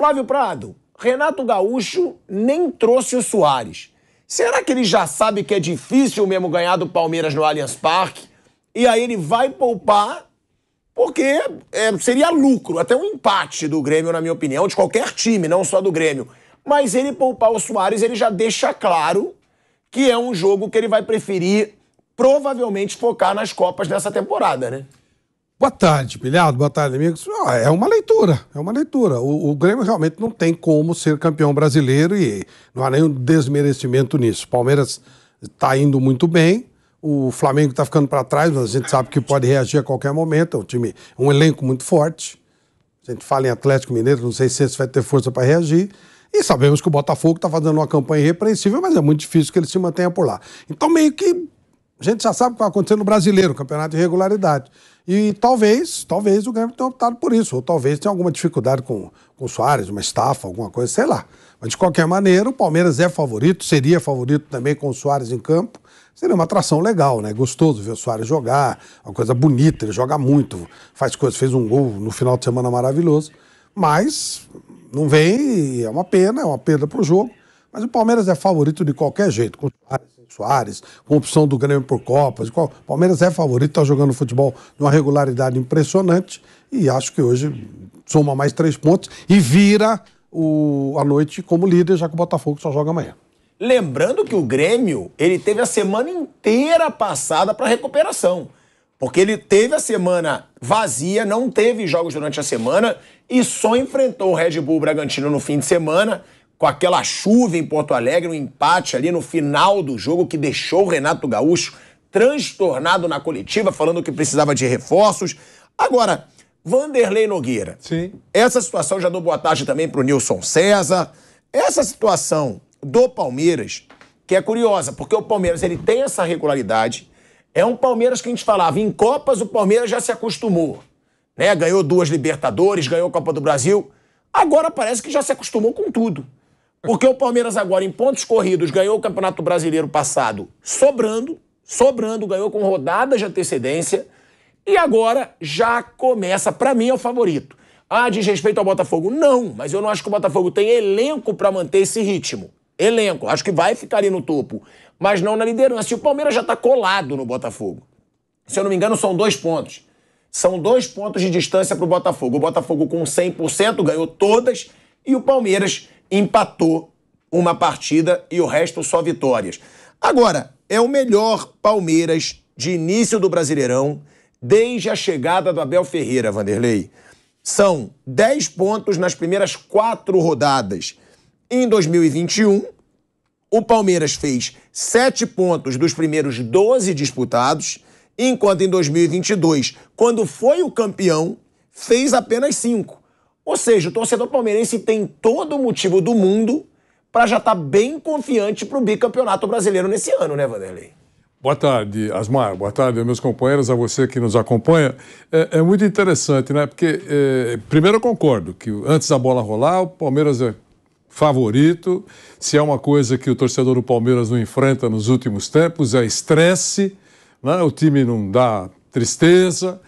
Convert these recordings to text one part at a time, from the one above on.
Flávio Prado, Renato Gaúcho nem trouxe o Soares. Será que ele já sabe que é difícil mesmo ganhar do Palmeiras no Allianz Parque? E aí ele vai poupar, porque seria lucro, até um empate do Grêmio, na minha opinião, de qualquer time, não só do Grêmio. Mas ele poupar o Soares, ele já deixa claro que é um jogo que ele vai preferir provavelmente focar nas Copas dessa temporada, né? Boa tarde, Pilhado. Boa tarde, amigos. É uma leitura, é uma leitura. O Grêmio realmente não tem como ser campeão brasileiro e não há nenhum desmerecimento nisso. O Palmeiras está indo muito bem, o Flamengo está ficando para trás, mas a gente sabe que pode reagir a qualquer momento. É um time, um elenco muito forte. A gente fala em Atlético Mineiro, não sei se esse vai ter força para reagir. E sabemos que o Botafogo está fazendo uma campanha irrepreensível, mas é muito difícil que ele se mantenha por lá. Então, meio que a gente já sabe o que vai acontecer no Brasileiro, campeonato de irregularidade. E talvez o Grêmio tenha optado por isso, ou talvez tenha alguma dificuldade com o Soares, uma estafa, alguma coisa, sei lá. Mas, de qualquer maneira, o Palmeiras é favorito, seria favorito também com o Soares em campo. Seria uma atração legal, né? Gostoso ver o Soares jogar, uma coisa bonita, ele joga muito, faz coisas, fez um gol no final de semana maravilhoso. Mas não vem, é uma perda para o jogo. Mas o Palmeiras é favorito de qualquer jeito, com Soares, com opção do Grêmio por Copas. O Palmeiras é favorito, está jogando futebol de uma regularidade impressionante e acho que hoje soma mais 3 pontos e vira a noite como líder, já que o Botafogo só joga amanhã. Lembrando que o Grêmio, ele teve a semana inteira passada para recuperação, porque ele teve a semana vazia, não teve jogos durante a semana e só enfrentou o Red Bull Bragantino no fim de semana, com aquela chuva em Porto Alegre, um empate ali no final do jogo que deixou o Renato Gaúcho transtornado na coletiva, falando que precisava de reforços. Agora, Vanderlei Nogueira. Sim. Essa situação, já dou boa tarde também pro Nilson César. Essa situação do Palmeiras, que é curiosa, porque o Palmeiras ele tem essa regularidade, é um Palmeiras que a gente falava, em Copas o Palmeiras já se acostumou, né? Ganhou 2 Libertadores, ganhou a Copa do Brasil, agora parece que já se acostumou com tudo. Porque o Palmeiras agora, em pontos corridos, ganhou o Campeonato Brasileiro passado sobrando, ganhou com rodadas de antecedência, e agora já começa, pra mim, é o favorito. Ah, diz respeito ao Botafogo? Não, mas eu não acho que o Botafogo tem elenco pra manter esse ritmo. Elenco, acho que vai ficar ali no topo, mas não na liderança. E o Palmeiras já tá colado no Botafogo. Se eu não me engano, são 2 pontos. São 2 pontos de distância pro Botafogo. O Botafogo com 100% ganhou todas e o Palmeiras empatou uma partida e o resto só vitórias. Agora, é o melhor Palmeiras de início do Brasileirão desde a chegada do Abel Ferreira, Vanderlei. São 10 pontos nas primeiras 4 rodadas. Em 2021, o Palmeiras fez 7 pontos dos primeiros 12 disputados, enquanto em 2022, quando foi o campeão, fez apenas 5. Ou seja, o torcedor palmeirense tem todo o motivo do mundo para já estar bem confiante para o bicampeonato brasileiro nesse ano, né, Vanderlei? Boa tarde, Asmar. Boa tarde, meus companheiros, a você que nos acompanha. É muito interessante, né? Porque, primeiro, eu concordo que antes da bola rolar, o Palmeiras é favorito. Se é uma coisa que o torcedor do Palmeiras não enfrenta nos últimos tempos, é estresse, né? O time não dá tristeza.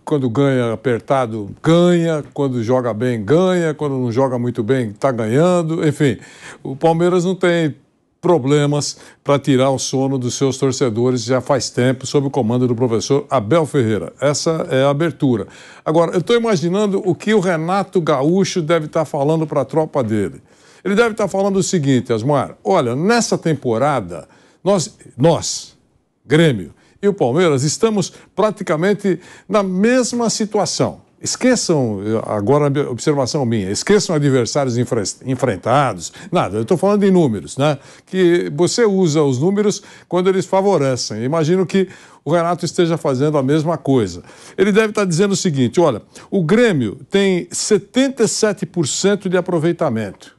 Quando ganha apertado, ganha. Quando joga bem, ganha. Quando não joga muito bem, está ganhando. Enfim, o Palmeiras não tem problemas para tirar o sono dos seus torcedores já faz tempo, sob o comando do professor Abel Ferreira. Essa é a abertura. Agora, eu estou imaginando o que o Renato Gaúcho deve estar falando para a tropa dele. Ele deve estar falando o seguinte, Asmar, olha, nessa temporada, nós, Grêmio e o Palmeiras, estamos praticamente na mesma situação. Esqueçam, agora a observação minha, esqueçam adversários enfrentados, nada, eu estou falando em números, né? Que você usa os números quando eles favorecem. Imagino que o Renato esteja fazendo a mesma coisa. Ele deve estar dizendo o seguinte, olha, o Grêmio tem 77% de aproveitamento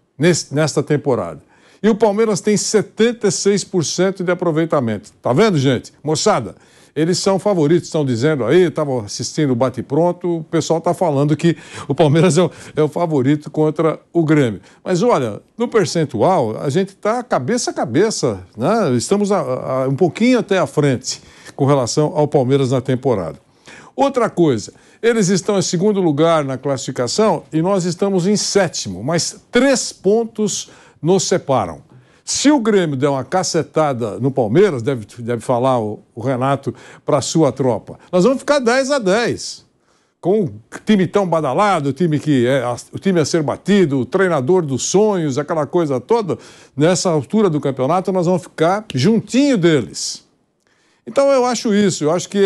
nesta temporada. E o Palmeiras tem 76% de aproveitamento. Tá vendo, gente? Moçada, eles são favoritos, estão dizendo aí, estavam assistindo o bate-pronto, o pessoal está falando que o Palmeiras é o favorito contra o Grêmio. Mas olha, no percentual, a gente está cabeça a cabeça, né? Estamos um pouquinho até à frente com relação ao Palmeiras na temporada. Outra coisa, Eles estão em segundo lugar na classificação e nós estamos em sétimo, mas 3 pontos nos separam. Se o Grêmio der uma cacetada no Palmeiras, deve falar o Renato para a sua tropa, nós vamos ficar 10-10. Com um time tão badalado, o time a ser batido, o treinador dos sonhos, aquela coisa toda, nessa altura do campeonato nós vamos ficar juntinho deles. Então eu acho isso, eu acho que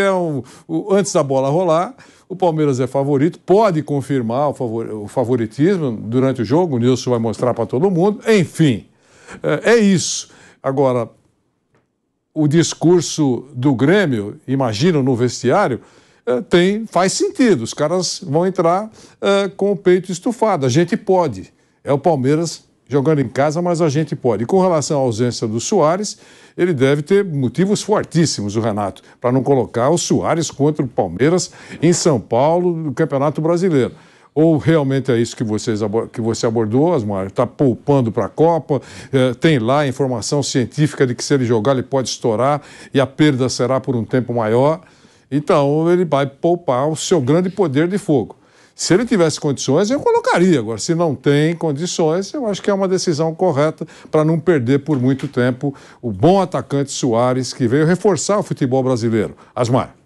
antes da bola rolar, o Palmeiras é favorito, pode confirmar o favoritismo durante o jogo, o Nilson vai mostrar para todo mundo, enfim, é isso. Agora, o discurso do Grêmio, imagino no vestiário, faz sentido, os caras vão entrar com o peito estufado, a gente pode, é o Palmeiras jogando em casa, mas a gente pode. E com relação à ausência do Soares, ele deve ter motivos fortíssimos, o Renato, para não colocar o Soares contra o Palmeiras em São Paulo, no Campeonato Brasileiro. Ou realmente é isso que você abordou, Asmar? Está poupando para a Copa, tem lá a informação científica de que se ele jogar ele pode estourar e a perda será por um tempo maior. Então, ele vai poupar o seu grande poder de fogo. Se ele tivesse condições, eu colocaria. Agora, se não tem condições, eu acho que é uma decisão correta para não perder por muito tempo o bom atacante Soares, que veio reforçar o futebol brasileiro. Asmar.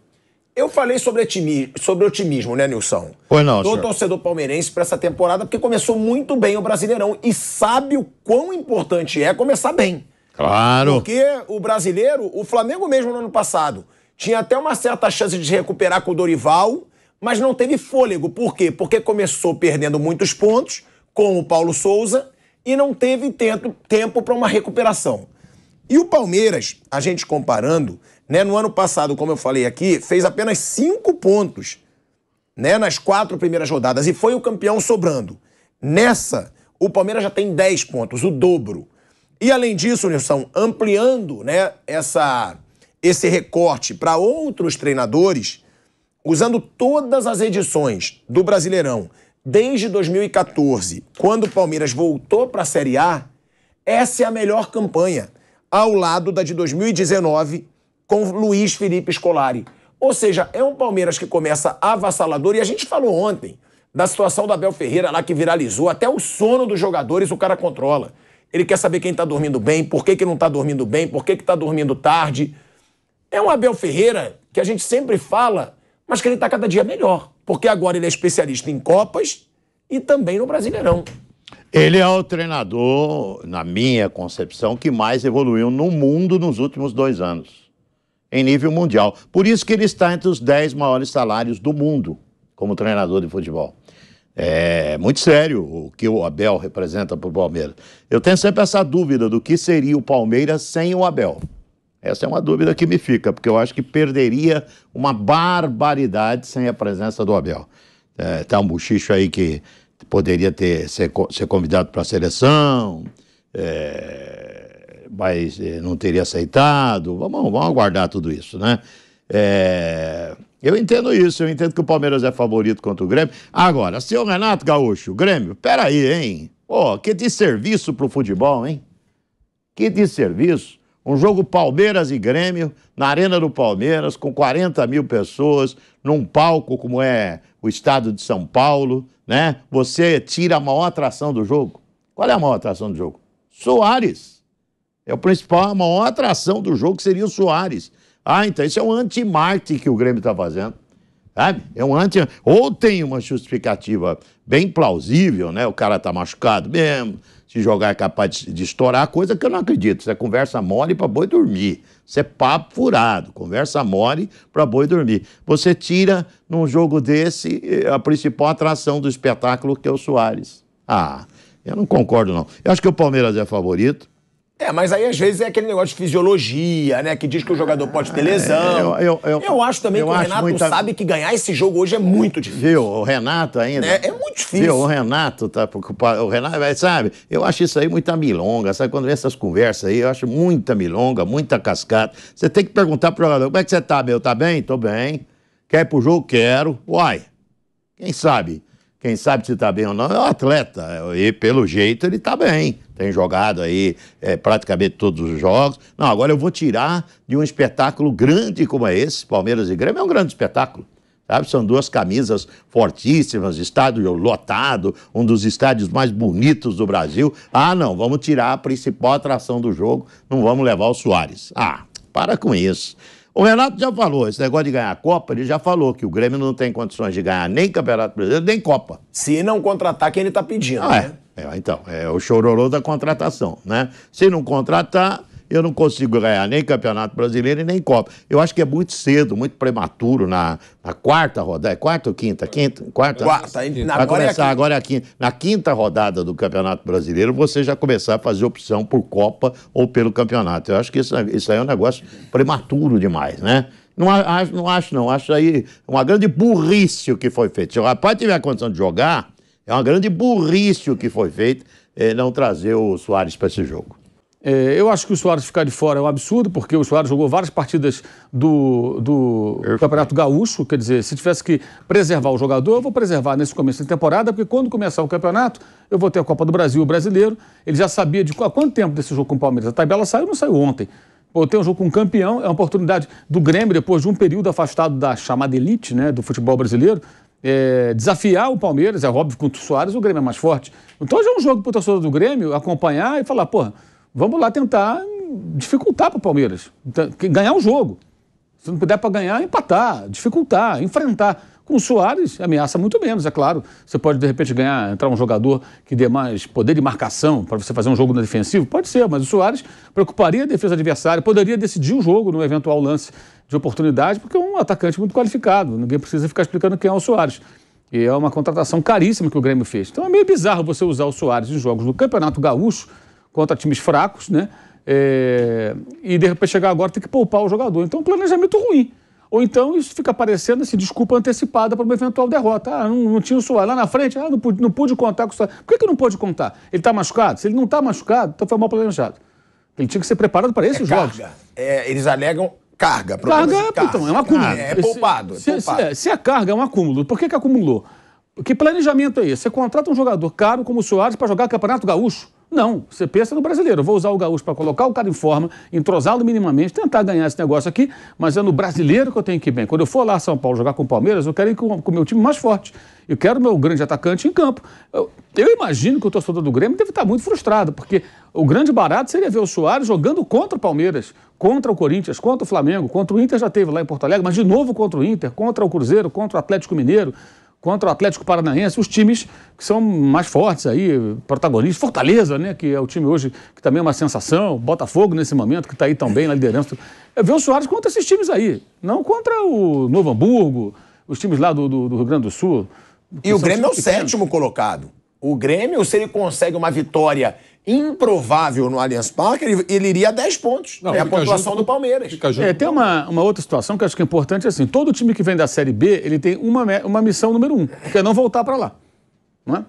Eu falei sobre otimismo, né, Nilson? Pois não, do torcedor palmeirense para essa temporada, porque começou muito bem o Brasileirão e sabe o quão importante é começar bem. Claro. Porque o brasileiro, o Flamengo mesmo no ano passado, tinha até uma certa chance de se recuperar com o Dorival, mas não teve fôlego. Por quê? Porque começou perdendo muitos pontos com o Paulo Souza e não teve tempo para uma recuperação. E o Palmeiras, a gente comparando, né, no ano passado, como eu falei aqui, fez apenas 5 pontos, né, nas 4 primeiras rodadas e foi o campeão sobrando. Nessa, o Palmeiras já tem 10 pontos, o dobro. E além disso, Nilson, ampliando, né, esse recorte para outros treinadores, usando todas as edições do Brasileirão, desde 2014, quando o Palmeiras voltou para a Série A, essa é a melhor campanha, ao lado da de 2019, com Luiz Felipe Scolari. Ou seja, é um Palmeiras que começa avassalador, e a gente falou ontem da situação do Abel Ferreira lá que viralizou, até o sono dos jogadores o cara controla. Ele quer saber quem está dormindo bem, por que não está dormindo bem, por que está dormindo tarde. É um Abel Ferreira que a gente sempre fala, mas que ele está cada dia melhor, porque agora ele é especialista em Copas e também no Brasileirão. Ele é o treinador, na minha concepção, que mais evoluiu no mundo nos últimos 2 anos, em nível mundial. Por isso que ele está entre os 10 maiores salários do mundo como treinador de futebol. É muito sério o que o Abel representa para o Palmeiras. Eu tenho sempre essa dúvida do que seria o Palmeiras sem o Abel. Essa é uma dúvida que me fica, porque eu acho que perderia uma barbaridade sem a presença do Abel. Tá um buchicho aí que poderia ser convidado para a seleção, mas não teria aceitado. Vamos aguardar tudo isso, né? Eu entendo isso, eu entendo que o Palmeiras é favorito contra o Grêmio. Agora, senhor Renato Gaúcho, o Grêmio, peraí, hein? Pô, que desserviço pro futebol, hein? Que desserviço. Um jogo Palmeiras e Grêmio, na Arena do Palmeiras, com 40 mil pessoas, num palco como é o estado de São Paulo, né? Você tira a maior atração do jogo. Qual é a maior atração do jogo? Soares. É o principal, a maior atração do jogo seria o Soares. Ah, então isso é um anti-marketing que o Grêmio está fazendo. Sabe? É um anti... Ou tem uma justificativa bem plausível, né? O cara tá machucado mesmo, se jogar é capaz de estourar, coisa que eu não acredito. Isso é conversa mole para boi dormir. Isso é papo furado, conversa mole para boi dormir. Você tira, num jogo desse, a principal atração do espetáculo, que é o Soares. Ah, eu não concordo, não. Eu acho que o Palmeiras é favorito. Mas aí às vezes é aquele negócio de fisiologia, né? Que diz que o jogador pode ter lesão. Eu acho também que o Renato sabe que ganhar esse jogo hoje é muito difícil. Viu, o Renato ainda... É muito difícil. Viu, o Renato tá preocupado. O Renato, sabe, eu acho isso aí muita milonga. Sabe, quando vem essas conversas aí, eu acho muita milonga, muita cascata. Você tem que perguntar pro jogador, como é que você tá, meu? Tá bem? Tô bem. Quer ir pro jogo? Quero. Uai, quem sabe? Quem sabe se tá bem ou não é o atleta. E pelo jeito ele tá bem. Tem jogado aí praticamente todos os jogos. Não, agora eu vou tirar de um espetáculo grande como é esse, Palmeiras e Grêmio, é um grande espetáculo. sabe? São duas camisas fortíssimas, estádio lotado, um dos estádios mais bonitos do Brasil. Ah, não, vamos tirar a principal atração do jogo, não vamos levar o Soares. Ah, para com isso. O Renato já falou, esse negócio de ganhar a Copa, ele já falou que o Grêmio não tem condições de ganhar nem Campeonato Brasileiro, nem Copa. Se não contratar, quem ele tá pedindo, né? Então, é o chororô da contratação, né? Se não contratar, eu não consigo ganhar nem Campeonato Brasileiro e nem Copa. Eu acho que é muito cedo, muito prematuro na quarta rodada. É quarta ou quinta? Quarta. Vai começar agora a quinta. Na quinta rodada do Campeonato Brasileiro, você já começar a fazer opção por Copa ou pelo Campeonato. Eu acho que isso aí é um negócio prematuro demais, né? Não acho aí uma grande burrice o que foi feito. Se o rapaz tiver a condição de jogar, é uma grande burrice o que foi feito não trazer o Soares para esse jogo. Eu acho que o Soares ficar de fora é um absurdo, porque o Soares jogou várias partidas do Campeonato Gaúcho. Quer dizer, se tivesse que preservar o jogador, eu vou preservar nesse começo de temporada, porque quando começar o campeonato, eu vou ter a Copa do Brasil, o Brasileiro. Ele já sabia há quanto tempo desse jogo com o Palmeiras. A tabela saiu ou não saiu ontem? Pô, tem um jogo com um campeão, é uma oportunidade do Grêmio, depois de um período afastado da chamada elite, né, do futebol brasileiro, desafiar o Palmeiras. É óbvio que contra o Soares o Grêmio é mais forte. Então já é um jogo para o torcedor do Grêmio acompanhar e falar, porra, vamos lá tentar dificultar para o Palmeiras, ganhar o jogo. Se não puder para ganhar, empatar, dificultar, enfrentar. Com o Soares, ameaça muito menos, é claro. Você pode, de repente, entrar um jogador que dê mais poder de marcação para você fazer um jogo no defensivo? Pode ser, mas o Soares preocuparia a defesa adversária, poderia decidir o jogo no eventual lance de oportunidade, porque é um atacante muito qualificado. Ninguém precisa ficar explicando quem é o Soares. E é uma contratação caríssima que o Grêmio fez. Então é meio bizarro você usar o Soares em jogos do Campeonato Gaúcho contra times fracos, né? E de repente chegar agora tem que poupar o jogador. Então, um planejamento ruim. Ou então isso fica parecendo assim, desculpa antecipada para uma eventual derrota. Ah, não tinha o Soares. Lá na frente, não pude contar com o Soares. Por que não pôde contar? Ele está machucado? Se ele não está machucado, então foi mal planejado. Ele tinha que ser preparado para esses jogos. Eles alegam carga. Então, é um acúmulo. É poupado. Se a carga é um acúmulo, por que acumulou? Que planejamento é esse? Você contrata um jogador caro como o Soares para jogar Campeonato Gaúcho? Não, você pensa no brasileiro. Eu vou usar o Gaúcho para colocar o cara em forma, entrosá-lo minimamente, tentar ganhar esse negócio aqui, mas é no brasileiro que eu tenho que ir bem. Quando eu for lá a São Paulo jogar com o Palmeiras, eu quero ir com o meu time mais forte. Eu quero o meu grande atacante em campo. Eu imagino que o torcedor do Grêmio deve estar muito frustrado, porque o grande barato seria ver o Soares jogando contra o Palmeiras, contra o Corinthians, contra o Flamengo, contra o Inter já teve lá em Porto Alegre, mas de novo contra o Inter, contra o Cruzeiro, contra o Atlético Mineiro, contra o Atlético Paranaense, os times que são mais fortes aí, protagonistas. Fortaleza, né, que é o time hoje que também é uma sensação, Botafogo nesse momento, que está aí tão bem na liderança. É ver o Soares contra esses times aí, não contra o Novo Hamburgo, os times lá do Rio Grande do Sul. E o Grêmio é o sétimo colocado. O Grêmio, se ele consegue uma vitória improvável no Allianz Parque, ele iria a 10 pontos. É a pontuação do Palmeiras. Tem uma outra situação que eu acho que é importante, assim, todo time que vem da Série B, ele tem uma missão número 1, que é não voltar para lá. Não é?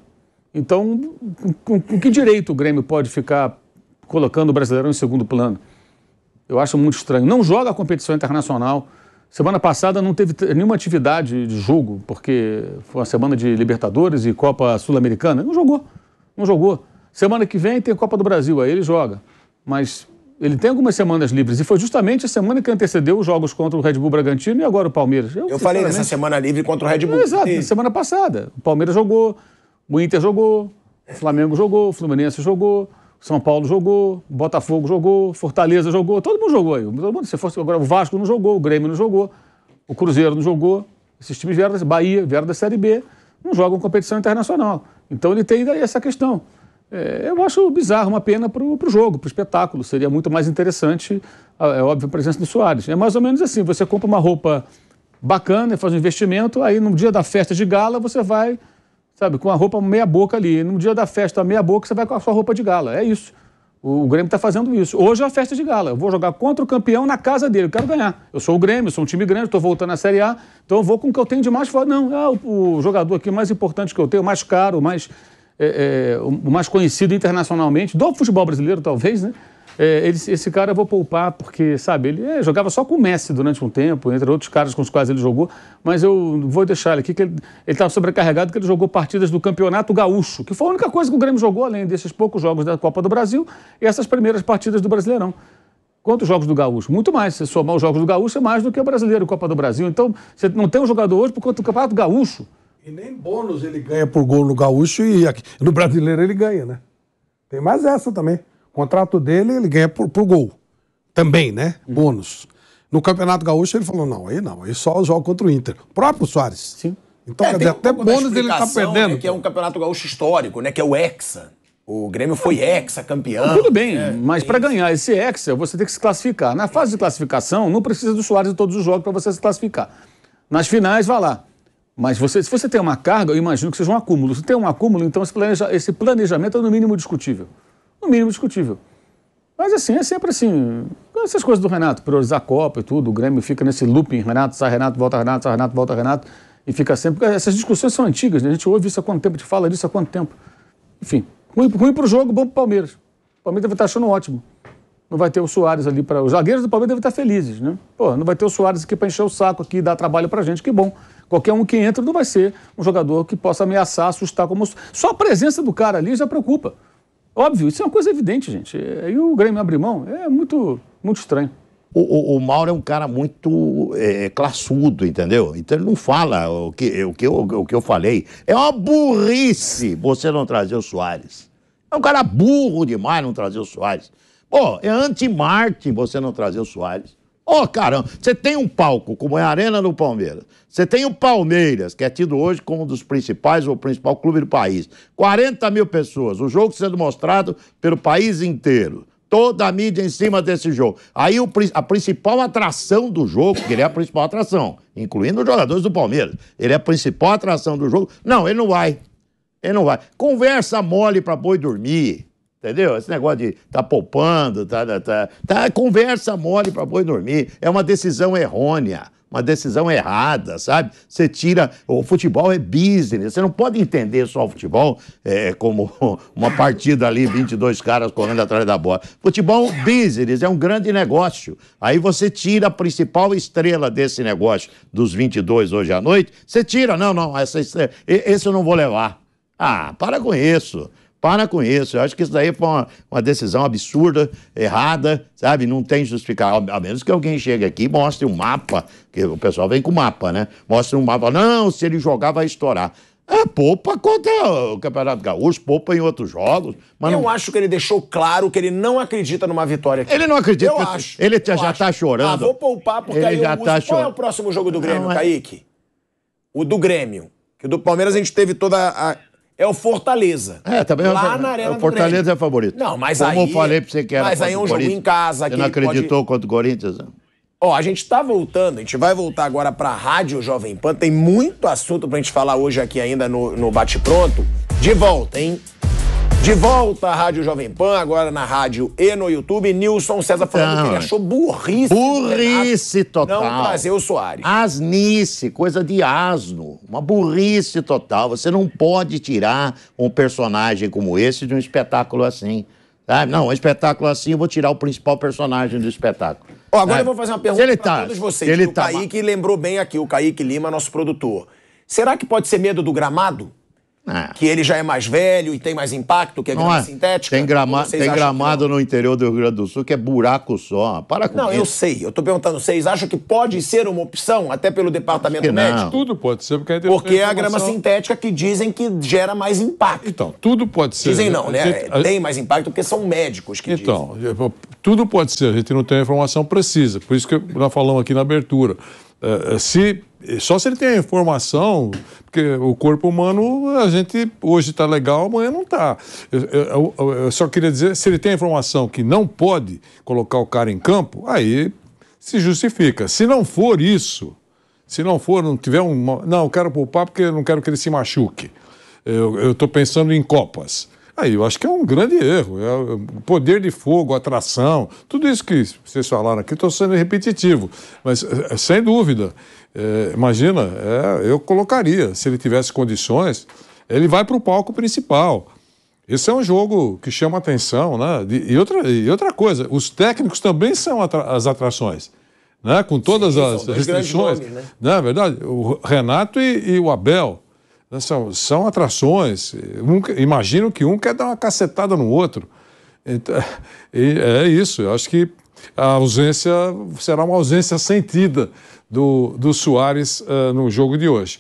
Então, com que direito o Grêmio pode ficar colocando o Brasileirão em segundo plano? Eu acho muito estranho. Não joga a competição internacional. Semana passada não teve nenhuma atividade de jogo, porque foi uma semana de Libertadores e Copa Sul-Americana. Não jogou. Semana que vem tem a Copa do Brasil, aí ele joga. Mas ele tem algumas semanas livres. E foi justamente a semana que antecedeu os jogos contra o Red Bull Bragantino e agora o Palmeiras. Eu falei dessa semana livre contra o Red Bull. Exato, semana passada. O Palmeiras jogou, o Inter jogou, o Flamengo jogou, o Fluminense jogou, o São Paulo jogou, o Botafogo jogou, Fortaleza jogou, todo mundo jogou aí. Se fosse agora o Vasco não jogou, o Grêmio não jogou, o Cruzeiro não jogou. Esses times vieram da Bahia, vieram da Série B, não jogam competição internacional. Então ele tem daí essa questão. Eu acho bizarro, uma pena para o jogo, para o espetáculo. Seria muito mais interessante, é óbvio, a presença do Soares. É mais ou menos assim, você compra uma roupa bacana, faz um investimento, aí no dia da festa de gala você vai, sabe, com a roupa meia boca ali. No dia da festa meia boca você vai com a sua roupa de gala. É isso. O Grêmio está fazendo isso. Hoje é a festa de gala. Eu vou jogar contra o campeão na casa dele. Eu quero ganhar. Eu sou o Grêmio, eu sou um time grande, estou voltando à Série A, então eu vou com o que eu tenho de mais forte. Não, o jogador aqui mais importante que eu tenho, o mais caro, o mais conhecido internacionalmente, do futebol brasileiro, talvez, né? Esse cara eu vou poupar porque, sabe, ele jogava só com o Messi durante um tempo, entre outros caras com os quais ele jogou, mas eu vou deixar ele aqui, que ele estava sobrecarregado, que ele jogou partidas do Campeonato Gaúcho, que foi a única coisa que o Grêmio jogou, além desses poucos jogos da Copa do Brasil, e essas primeiras partidas do Brasileirão. Quantos jogos do Gaúcho? Muito mais. Se somar os jogos do Gaúcho, é mais do que o brasileiro, Copa do Brasil. Então, você não tem um jogador hoje por conta do Campeonato Gaúcho. E nem bônus ele ganha por gol no Gaúcho e aqui, no brasileiro ele ganha, né? Tem mais essa também. O contrato dele, ele ganha por gol. Também, né? Bônus. No Campeonato Gaúcho ele falou, não, aí só joga contra o Inter. O próprio Soares. Sim. Então, quer dizer, até bônus ele tá perdendo. Né, que é um Campeonato Gaúcho histórico, né? Que é o Hexa. O Grêmio foi hexa-campeão. Tudo bem, mas para ganhar esse hexa, você tem que se classificar. Na fase de classificação, não precisa do Soares em todos os jogos para você se classificar. Nas finais, vá lá. Mas se você tem uma carga, eu imagino que seja um acúmulo. Se tem um acúmulo, então esse planejamento é no mínimo discutível. No mínimo discutível. Mas assim, é sempre assim. Essas coisas do Renato, priorizar a Copa e tudo, o Grêmio fica nesse looping, Renato, sai Renato, volta Renato, sai Renato, volta Renato. E fica sempre... Porque essas discussões são antigas, né? A gente ouve isso há quanto tempo, a gente fala disso há quanto tempo. Enfim... Ruim pro jogo, bom pro Palmeiras. O Palmeiras deve estar achando ótimo. Não vai ter o Soares ali para... Os zagueiros do Palmeiras devem estar felizes, né? Pô, não vai ter o Soares aqui para encher o saco aqui e dar trabalho pra gente, que bom. Qualquer um que entra não vai ser um jogador que possa ameaçar, assustar como... Só a presença do cara ali já preocupa. Óbvio, isso é uma coisa evidente, gente. Aí o Grêmio abre mão, é muito estranho. O Mauro é um cara muito classudo, entendeu? Então ele não fala o que eu falei. É uma burrice você não trazer o Soares. É um cara burro demais não trazer o Soares. Pô, é anti-Martin você não trazer o Soares. Ô, caramba, você tem um palco como é a Arena do Palmeiras. Você tem o Palmeiras, que é tido hoje como um dos principais ou o principal clube do país. 40 mil pessoas, o jogo sendo mostrado pelo país inteiro. Toda a mídia em cima desse jogo. Aí a principal atração do jogo, que ele é a principal atração, incluindo os jogadores do Palmeiras, ele é a principal atração do jogo. Não, ele não vai. Ele não vai. Conversa mole pra boi dormir, entendeu? Esse negócio de tá poupando, conversa mole pra boi dormir. É uma decisão errônea. Uma decisão errada, sabe? Você tira... O futebol é business. Você não pode entender só o futebol como uma partida ali, 22 caras correndo atrás da bola. Futebol business, é um grande negócio. Aí você tira a principal estrela desse negócio, dos 22 hoje à noite, você tira, não, essa estrela, esse eu não vou levar. Ah, para com isso. Para com isso. Eu acho que isso daí foi uma decisão absurda, errada, sabe? Não tem justificação. A menos que alguém chegue aqui e mostre um mapa, que o pessoal vem com mapa, né? Mostre um mapa. Não, se ele jogar vai estourar. Poupa contra o Campeonato Gaúcho, poupa em outros jogos. Mas eu acho que ele deixou claro que ele não acredita numa vitória aqui. Ele não acredita. Eu acho. Ele já está chorando. Vou poupar porque ele aí já tá Qual é o próximo jogo do Grêmio, Kaique? O do Grêmio. Que do Palmeiras a gente teve toda a... É o Fortaleza. Também lá na Arena o Fortaleza é favorito. Não, mas como aí... eu falei pra você que era mas aí é um jogo em casa. Você não acreditou contra o Corinthians? A gente tá voltando, a gente vai voltar agora pra Rádio Jovem Pan. Tem muito assunto pra gente falar hoje aqui ainda no Bate Pronto. De volta, hein? De volta à Rádio Jovem Pan, agora na rádio e no YouTube. Nilson César falando que ele achou burrice. Burrice total. Não trazer o Soares. Asnice, coisa de asno. Uma burrice total. Você não pode tirar um personagem como esse de um espetáculo assim. Sabe? Não, um espetáculo assim, eu vou tirar o principal personagem do espetáculo. Agora eu vou fazer uma pergunta para todos vocês. O Kaique lembrou bem aqui, o Kaique Lima, nosso produtor. Será que pode ser medo do gramado? Que ele já é mais velho e tem mais impacto que a grama sintética? Tem gramado no interior do Rio Grande do Sul que é buraco só. Para com isso. Não, eu sei. Eu tô perguntando, vocês acham que pode ser uma opção, até pelo departamento médico? Tudo pode ser, porque é a grama sintética que dizem que gera mais impacto. Então, tudo pode ser. Dizem não, né? Tem mais impacto porque são médicos que dizem. Então, tudo pode ser. A gente não tem a informação precisa. Por isso que nós falamos aqui na abertura. Só se ele tem a informação, porque o corpo humano, a gente hoje está legal, amanhã não está. Eu só queria dizer, se ele tem a informação que não pode colocar o cara em campo, aí se justifica. Se não for isso, não tiver não, eu quero poupar porque eu não quero que ele se machuque. Eu estou pensando em Copas. Aí eu acho que é um grande erro. É poder de fogo, atração, tudo isso que vocês falaram aqui, estou sendo repetitivo. Mas, sem dúvida, imagina, eu colocaria, se ele tivesse condições, ele vai para o palco principal. Esse é um jogo que chama atenção, né? E outra coisa, os técnicos também são as atrações, né? Com todas as restrições. Nomes, né? Não é verdade? O Renato e o Abel. São atrações. Imagino que um quer dar uma cacetada no outro. Então, é isso. Eu acho que a ausência será uma ausência sentida do Suárez no jogo de hoje.